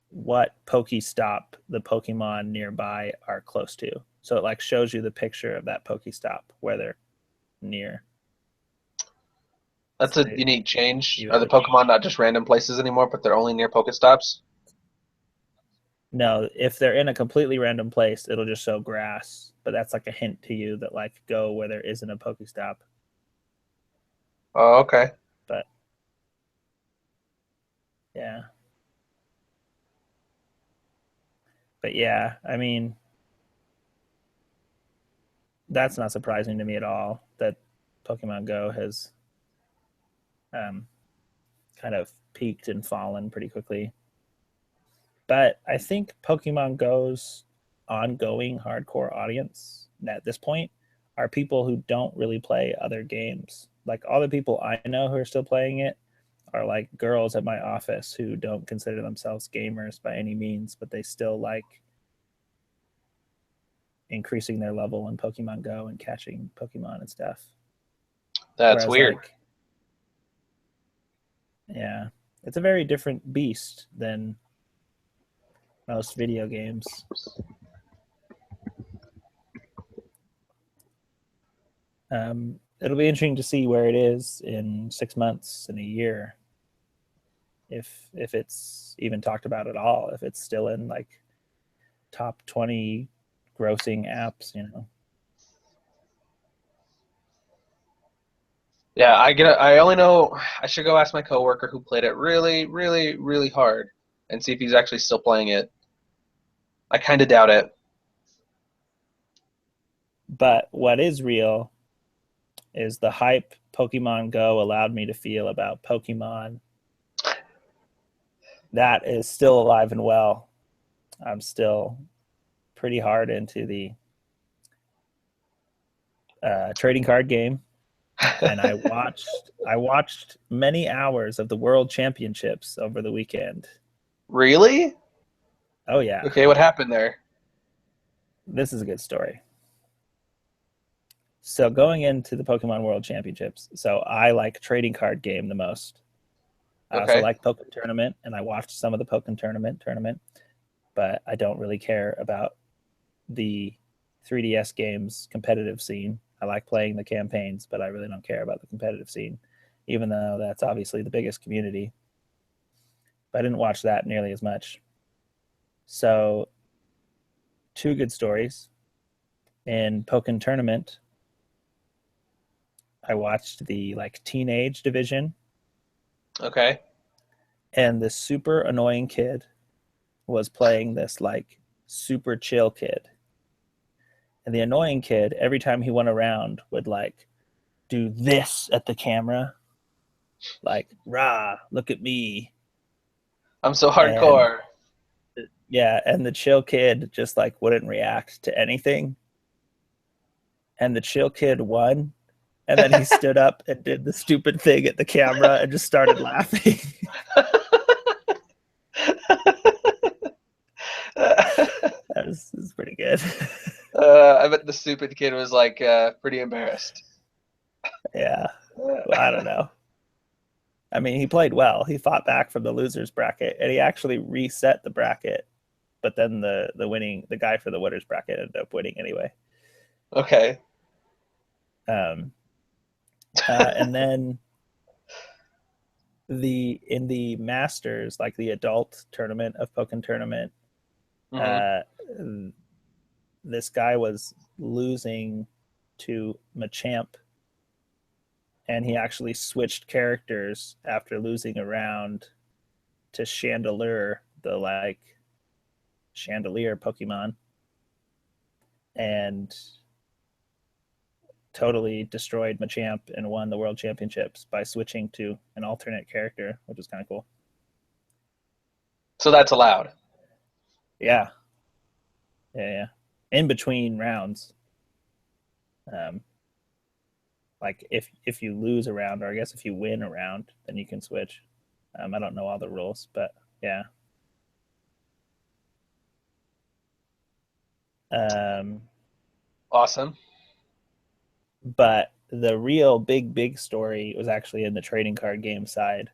what Pokestop the Pokemon nearby are close to. So it like shows you the picture of that Pokestop where they're near. That's So a unique change. you Are the would Pokemon not just random places anymore, but they're only near Pokestops? no, if they're in a completely random place, it'll just show grass. But that's like a hint to you that like go where there isn't a Pokestop. Oh, okay. But yeah, but yeah, I mean that's not surprising to me at all that Pokemon Go has um, kind of peaked and fallen pretty quickly. But I think Pokemon Go's ongoing hardcore audience at this point are people who don't really play other games. Like all the people I know who are still playing it are like girls at my office who don't consider themselves gamers by any means, but they still like increasing their level in Pokemon Go and catching Pokemon and stuff. That's Whereas weird. like, yeah, it's a very different beast than most video games. It'll be interesting to see where it is in 6 months, in a year, if it's even talked about at all, if it's still in like top 20 grossing apps, you know. Yeah, I get it. I only know I should go ask my coworker who played it really, really, really hard and see if he's actually still playing it. I kind of doubt it. But what is real is the hype Pokemon Go allowed me to feel about Pokemon. That is still alive and well. I'm still pretty hard into the trading card game, and I watched many hours of the World Championships over the weekend. Really? Oh yeah, Okay, what happened there? this is a good story. So going into the Pokemon World Championships, so I like trading card game the most. I also Okay. like Pokemon Tournament, and I watched some of the Pokemon Tournament, but I don't really care about the 3DS games competitive scene. I like playing the campaigns, but I really don't care about the competitive scene, even though that's obviously the biggest community. But I didn't watch that nearly as much. So, two good stories. In Pokemon Tournament, I watched the like teenage division, Okay. and this super annoying kid was playing this like super chill kid. And the annoying kid, every time he went around, would like do this at the camera, like, rah, look at me. I'm so And hardcore. yeah, and the chill kid just like wouldn't react to anything. And the chill kid won. And then he stood up and did the stupid thing at the camera and just started laughing. That was pretty good. I bet the stupid kid was like pretty embarrassed. Yeah. Well, I don't know. I mean, he played well. He fought back from the losers bracket, and he actually reset the bracket. But then the guy for the winners bracket ended up winning anyway. Okay. Um, and then in the Masters, like the adult tournament of Pokemon Tournament, Hmm. uh, this guy was losing to Machamp, and he actually switched characters after losing a round to Chandelure, the like Chandelier Pokemon, and totally destroyed Machamp and won the world championships by switching to an alternate character, which is kind of cool. So that's allowed. Yeah, yeah. In between rounds, um, like if you lose a round, or I guess if you win a round, then you can switch. I don't know all the rules, but yeah. Um, Awesome. but the real big story was actually in the trading card game side,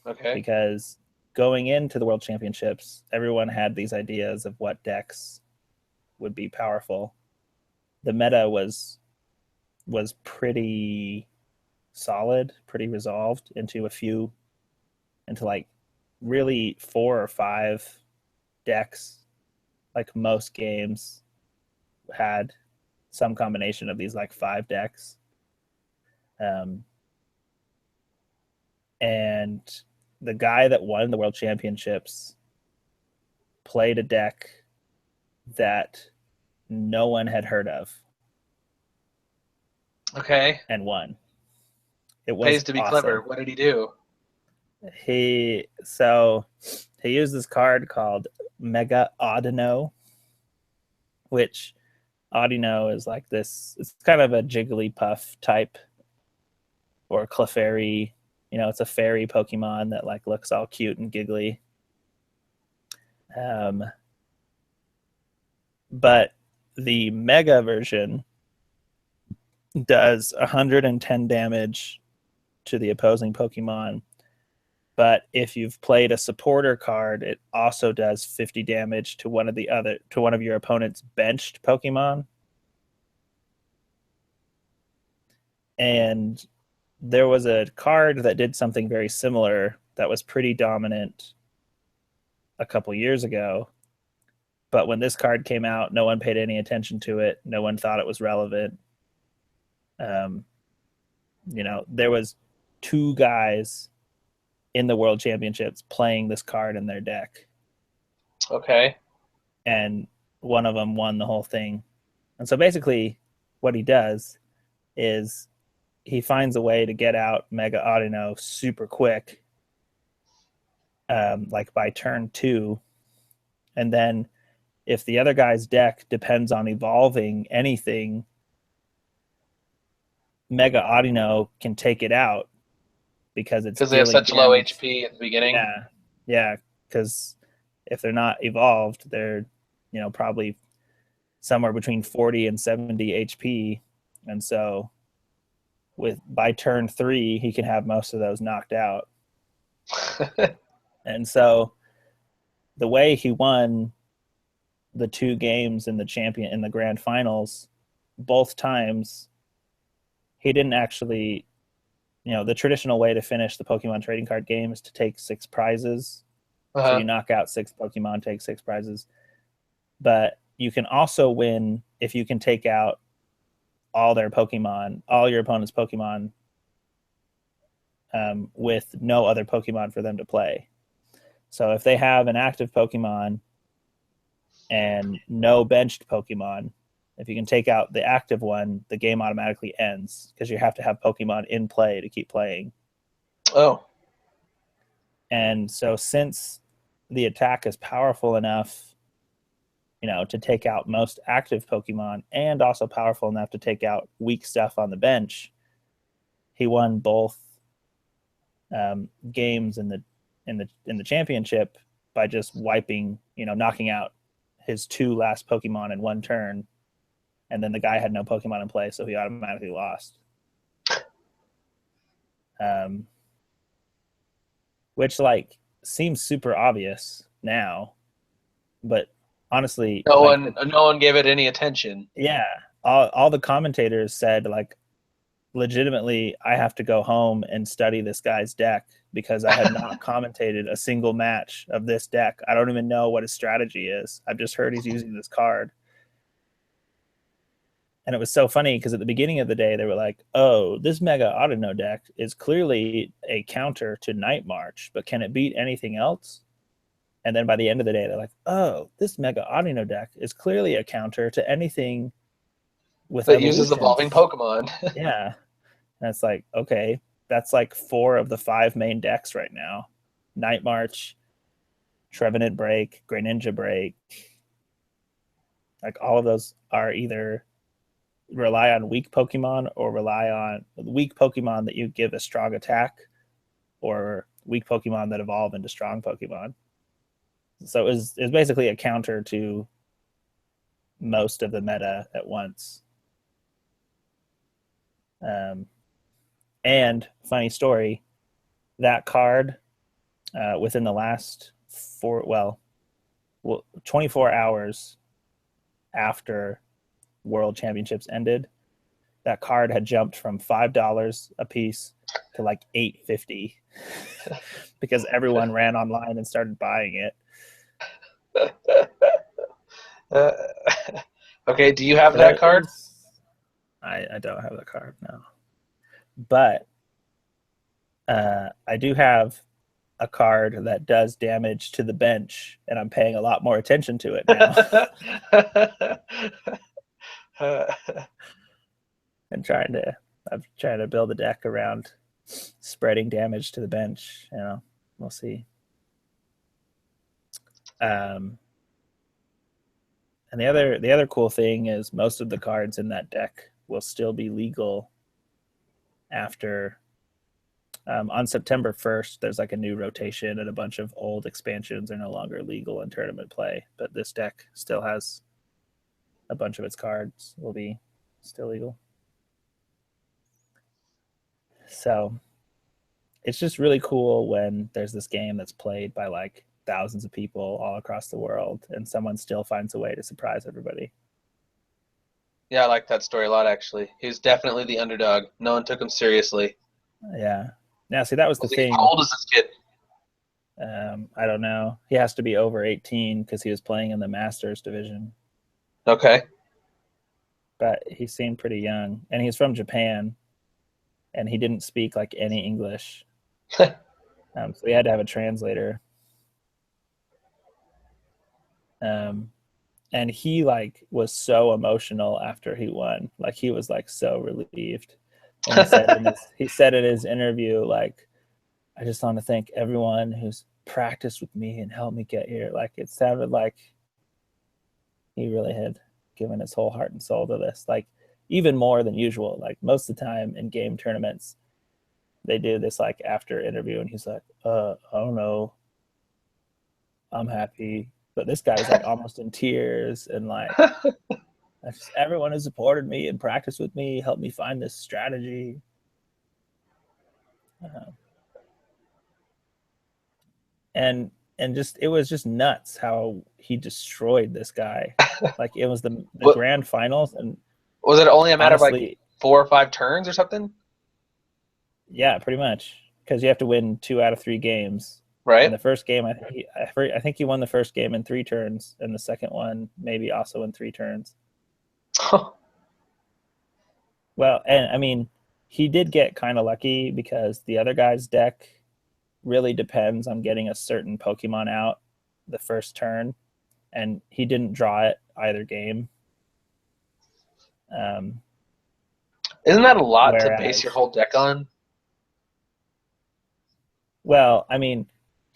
Okay. because going into the world championships, everyone had these ideas of what decks would be powerful. The meta was pretty solid, pretty resolved into like really 4 or 5 decks. Like most games had some combination of these like 5 decks. Um, and the guy that won the world championships played a deck that no one had heard of Okay. and won. It was Pays to be clever. awesome. What did he do? He used this card called Mega Audino, which Audino is like this. It's kind of a Jigglypuff type or Clefairy. It's a fairy Pokemon that like looks all cute and giggly. But the Mega version does 110 damage to the opposing Pokemon. But if you've played a supporter card, it also does 50 damage to one of your opponent's benched Pokemon. And there was a card that did something very similar that was pretty dominant a couple years ago. But when this card came out, no one paid any attention to it. No one thought it was relevant. There was 2 guys in the world championships playing this card in their deck. Okay. And one of them won the whole thing. And so basically what he does is he finds a way to get out Mega Audino super quick, like by turn 2. And then if the other guy's deck depends on evolving anything, Mega Audino can take it out because they have such low HP at the beginning. Yeah, because if they're not evolved, they're probably somewhere between 40 and 70 HP, and so by turn 3 he can have most of those knocked out. And so the way he won the 2 games in the grand finals, both times he didn't actually, the traditional way to finish the Pokemon trading card game is to take 6 prizes. So you knock out 6 Pokemon, take 6 prizes. But you can also win if you can take out all your opponent's Pokemon, with no other Pokemon for them to play. So if they have an active Pokemon and no benched Pokemon, if you can take out the active one, the game automatically ends because you have to have Pokemon in play to keep playing. Oh. And so since the attack is powerful enough, to take out most active Pokemon and also powerful enough to take out weak stuff on the bench, he won both games in the championship by just wiping, knocking out his 2 last Pokemon in one turn. And then the guy had no Pokemon in play, so he automatically lost. Which seems super obvious now, but honestly, no one gave it any attention. Yeah, all the commentators said legitimately, I have to go home and study this guy's deck because I have not commentated a single match of this deck. I don't even know what his strategy is. I've just heard he's using this card. And it was so funny because at the beginning of the day, they were like, oh, this Mega Audino deck is clearly a counter to Night March, but can it beat anything else? And then by the end of the day, they're like, oh, this Mega Audino deck is clearly a counter to anything with That uses evolving evolutions. Pokemon. Yeah. And it's like, okay, that's like 4 of the 5 main decks right now. Night March, Trevenant Break, Greninja Break. Like all of those are either rely on weak Pokemon or rely on weak Pokemon that you give a strong attack or weak Pokemon that evolve into strong Pokemon. So it's basically a counter to most of the meta at once. Um, and funny story, that card within the last 24 hours after World Championships ended, that card had jumped from $5 a piece to like $8.50 because everyone ran online and started buying it. uh, okay, do you have So that it card? was. I don't have the card now, but I do have a card that does damage to the bench, and I'm paying a lot more attention to it now and I'm trying to build a deck around spreading damage to the bench. We'll see. Um, and the other cool thing is most of the cards in that deck will still be legal after on September 1st. There's like a new rotation, and a bunch of old expansions are no longer legal in tournament play. But this deck still has a bunch of its cards will be still legal. So it's just really cool when there's this game that's played by like thousands of people all across the world, and someone still finds a way to surprise everybody. Yeah, I like that story a lot, actually. He's definitely the underdog. No one took him seriously. Yeah. Now, see, that was the How thing. old is this kid? I don't know. He has to be over 18 because he was playing in the Masters division, Okay. but he seemed pretty young, and he's from Japan, and he didn't speak like any English, so we had to have a translator. Um, and he like was so emotional after he won. Like he was like so relieved, and he said in his interview like, I just want to thank everyone who's practiced with me and helped me get here. Like it sounded like he really had given his whole heart and soul to this, like even more than usual. Like most of the time in game tournaments, they do this like after interview, and he's like, I don't know, I'm happy. But this guy was like almost in tears, and like just, everyone who supported me and practiced with me helped me find this strategy. Uh, and just it was just nuts how he destroyed this guy. Like it was the What grand finals, and was it? Only a matter of like honestly, 4 or 5 turns or something, yeah, pretty much, because you have to win 2 out of 3 games. And right? the first game, I think he won the first game in 3 turns, and the second one maybe also in 3 turns. Well, and I mean, he did get kind of lucky because the other guy's deck really depends on getting a certain Pokemon out the first turn, and he didn't draw it either game. Um, Isn't that a lot to base your whereas, whole deck on? well, I mean,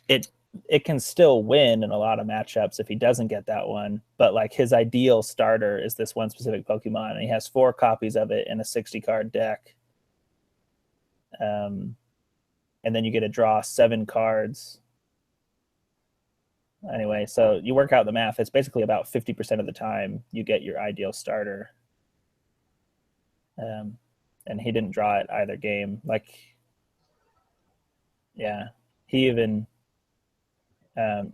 it it can still win in a lot of matchups if he doesn't get that one. But like his ideal starter is this one specific Pokemon, and he has 4 copies of it in a 60 card deck. Um, and then you get to draw 7 cards. Anyway, so you work out the math. It's basically about 50% of the time you get your ideal starter. Um, and he didn't draw it either game. Like, yeah, he even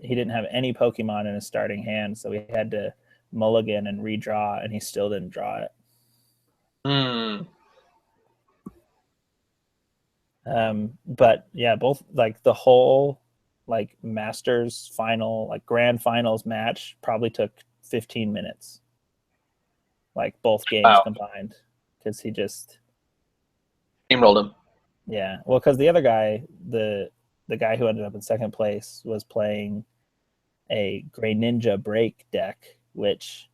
he didn't have any Pokemon in his starting hand, so he had to mulligan and redraw, and he still didn't draw it. Hmm. But yeah, both like the whole like Masters final, like grand finals match probably took 15 minutes, like both games Wow. combined, because he just Steamrolled him. yeah. Well, because the other guy, the guy who ended up in second place, was playing a Greninja Break deck, which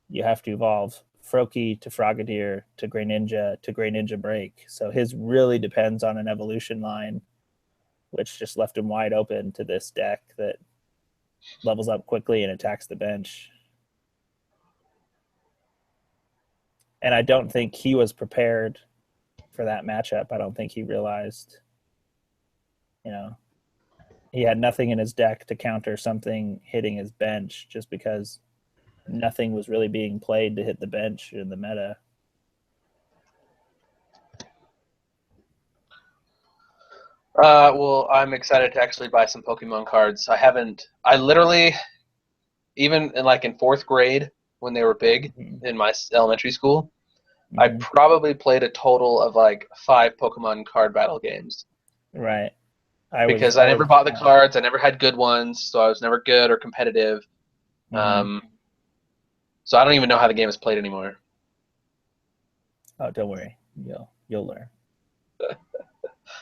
you have to evolve Froakie to Frogadier to Greninja Break. So his really depends on an evolution line, which just left him wide open to this deck that levels up quickly and attacks the bench. And I don't think he was prepared for that matchup. I don't think he realized, he had nothing in his deck to counter something hitting his bench just because nothing was really being played to hit the bench in the meta. Well, I'm excited to actually buy some Pokemon cards. I literally, even in fourth grade when they were big in my elementary school, I probably played a total of 5 Pokemon card battle games. Right. Because I never bought the cards, I never had good ones, so I was never good or competitive. So I don't even know how the game is played anymore. Oh, don't worry, you'll learn.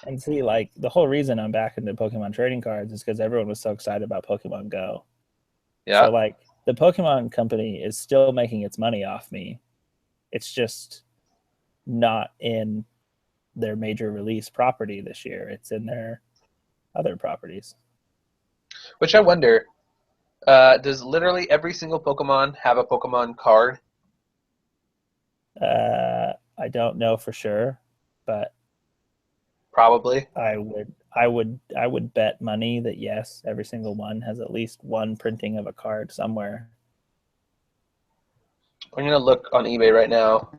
And see, the whole reason I'm back into Pokemon trading cards is because everyone was so excited about Pokemon Go. Yeah. So the Pokemon company is still making its money off me. It's just not in their major release property this year. It's in their other properties. Which I wonder, does literally every single Pokemon have a Pokemon card? I don't know for sure, but probably. I would bet money that yes, every single one has at least one printing of a card somewhere. I'm gonna look on eBay right now.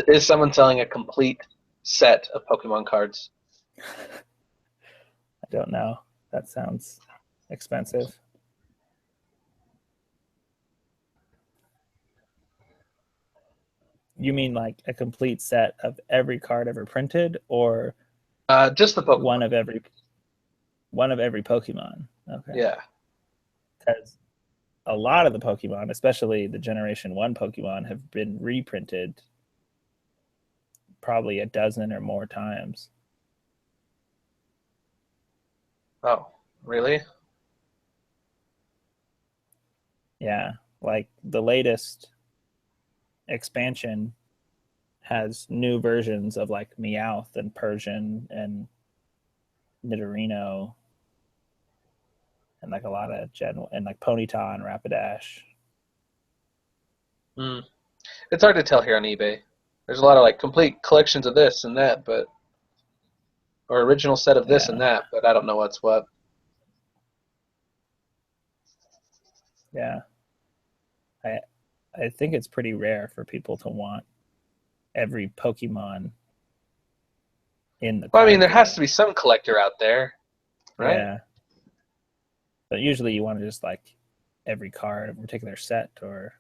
Is someone selling a complete set of Pokemon cards? I don't know. That sounds expensive. You mean a complete set of every card ever printed, or just the Pokemon? One of every Pokemon. Okay. Yeah. Because a lot of the Pokemon, especially the Generation 1 Pokemon, have been reprinted probably a dozen or more times. Oh, really? Yeah. The latest expansion has new versions of Meowth and Persian and Nidorino and a lot of and Ponyta and Rapidash. It's hard to tell here on eBay. There's a lot of complete collections of this and that, or original set of this and that, but I don't know what's what. Yeah. I think it's pretty rare for people to want every Pokemon in the Well, I mean, there has to be some collector out there, right? Yeah. But usually you want to just every card of a particular set, or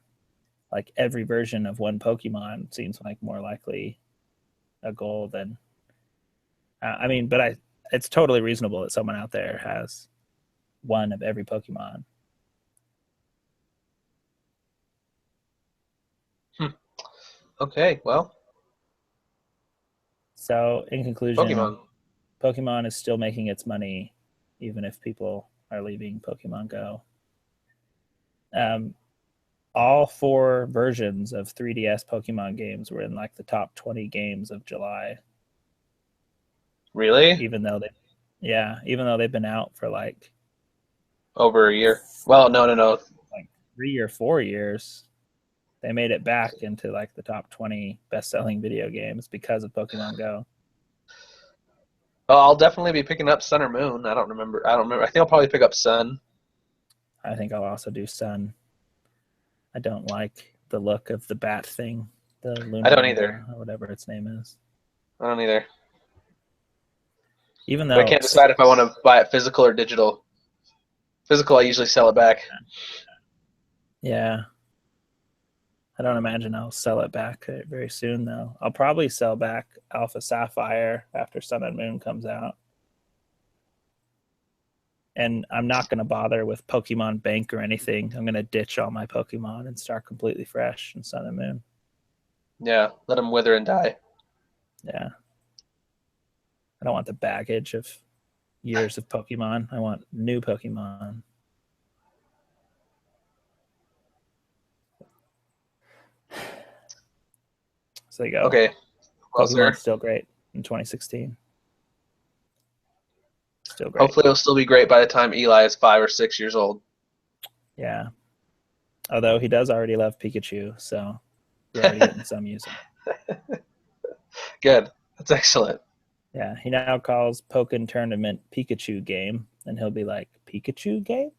every version of one Pokemon seems more likely a goal than but it's totally reasonable that someone out there has one of every Pokemon. Okay, well. So in conclusion, Pokemon is still making its money, even if people are leaving Pokemon Go. All 4 versions of 3DS Pokemon games were in the top 20 games of July. Really? Even though they've been out for over a year. Well, no. 3 or 4 years. They made it back into the top 20 best-selling video games because of Pokemon Go. Well, I'll definitely be picking up Sun or Moon. I don't remember. I think I'll probably pick up Sun. I think I'll also do Sun. I don't like the look of the bat thing. The Luna, I don't either. Or whatever its name is. I don't either. Even though but I can't decide if I want to buy it physical or digital. Physical, I usually sell it back. Yeah. I don't imagine I'll sell it back very soon, though. I'll probably sell back Alpha Sapphire after Sun and Moon comes out. And I'm not going to bother with Pokemon Bank or anything. I'm going to ditch all my Pokemon and start completely fresh in Sun and Moon. Yeah, let them wither and die. Yeah. I don't want the baggage of years of Pokemon. I want new Pokemon. So there you go. Okay. Well, Pokemon's sir. still great in 2016. Still great. Hopefully it'll still be great by the time Eli is 5 or 6 years old. Yeah. Although he does already love Pikachu, so you're already getting some using. Good. That's excellent. Yeah, he now calls Pokken Tournament Pikachu game, and he'll be like, Pikachu game?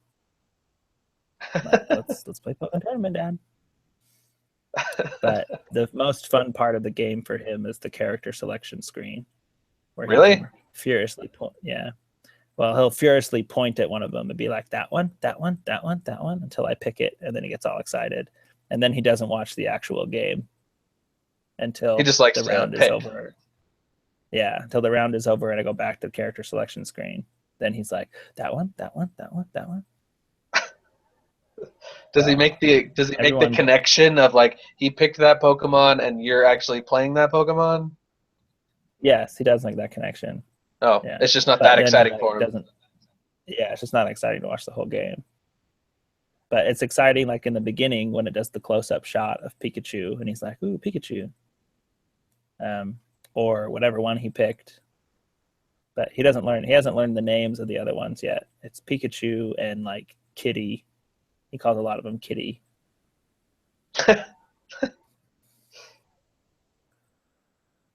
Like, let's play Pokken Tournament, Dad. But the most fun part of the game for him is the character selection screen, where he Really? can furiously point. Yeah. Well, he'll furiously point at one of them and be like, that one, that one, that one, that one, until I pick it, and then he gets all excited. And then he doesn't watch the actual game until He just likes the to round pick. is over. Yeah, until the round is over and I go back to the character selection screen. Then he's like, that one, that one, that one, that one. Does he make the connection of like he picked that Pokemon and you're actually playing that Pokemon? Yes, he does make that connection. Oh, Yeah. it's just not But that then exciting he, for him. doesn't. Yeah, it's just not exciting to watch the whole game. But it's exciting, like in the beginning when it does the close-up shot of Pikachu, and he's like, "Ooh, Pikachu," or whatever one he picked. But he doesn't learn. He hasn't learned the names of the other ones yet. It's Pikachu and like Kitty. He calls a lot of them Kitty.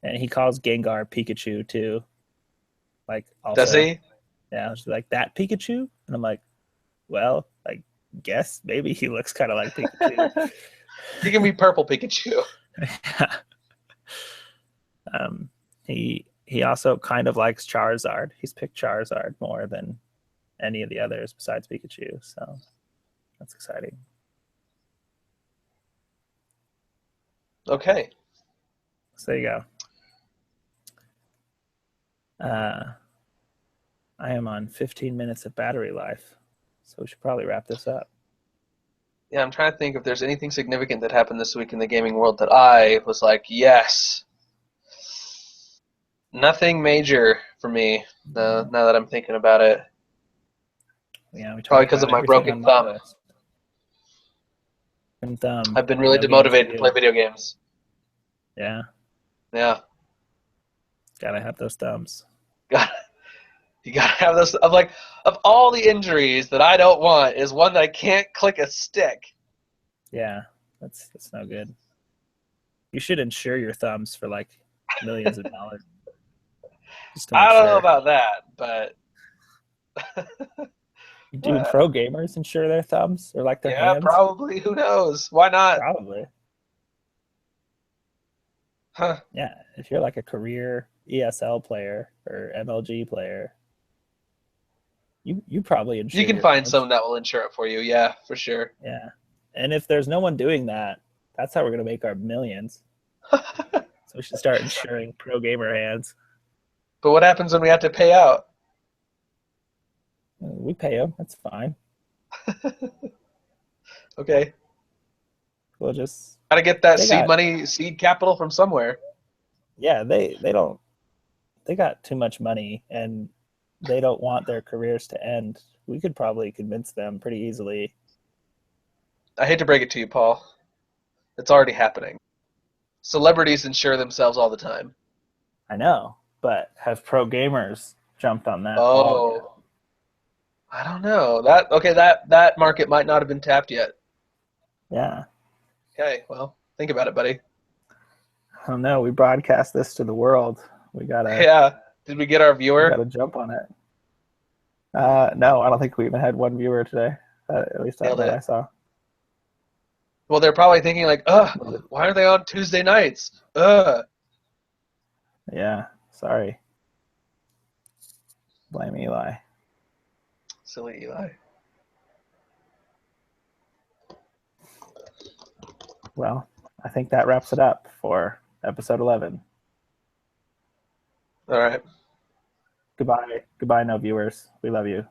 And he calls Gengar Pikachu too. Like also. Does he? Yeah, she's like, that Pikachu? And I'm like, well, I guess maybe he looks kind of like Pikachu. He can be purple Pikachu. He also kind of likes Charizard. He's picked Charizard more than any of the others besides Pikachu, so that's exciting. Okay. So there you go. I am on 15 minutes of battery life, so we should probably wrap this up. Yeah, I'm trying to think if there's anything significant that happened this week in the gaming world that I was like, yes. Nothing major for me, now that I'm thinking about it. Yeah, we Probably because of my broken thumb. I've been really demotivated to play video games. Yeah. Yeah. Gotta have those thumbs. You gotta have those. Of all the injuries that I don't want, is one that I can't click a stick. Yeah, that's no good. You should insure your thumbs for like millions of dollars. I don't know about that, but do pro gamers insure their thumbs or like their hands? Yeah, probably. Who knows? Why not? Probably. Huh. Yeah, if you're like a career ESL player or MLG player, you probably insure. You can find someone that will insure it for you. Yeah, for sure. Yeah, and if there's no one doing that, that's how we're gonna make our millions. So we should start insuring pro gamer hands. But what happens when we have to pay out? We pay them. That's fine. Okay. We'll just gotta get that seed capital from somewhere. Yeah, they don't. They got too much money, and they don't want their careers to end. We could probably convince them pretty easily. I hate to break it to you, Paul. It's already happening. Celebrities insure themselves all the time. I know, but have pro gamers jumped on that? Oh, I don't know. That market might not have been tapped yet. Yeah. Okay, well, think about it, buddy. I don't know. We broadcast this to the world. We gotta. Yeah. Did we get our viewer? We gotta jump on it. No, I don't think we even had one viewer today. At least that I saw. Well, they're probably thinking like, ugh, why are they on Tuesday nights? Ugh. Yeah, sorry. Blame Eli. Silly Eli. Well, I think that wraps it up for episode 11. All right. Goodbye. Goodbye, no viewers. We love you.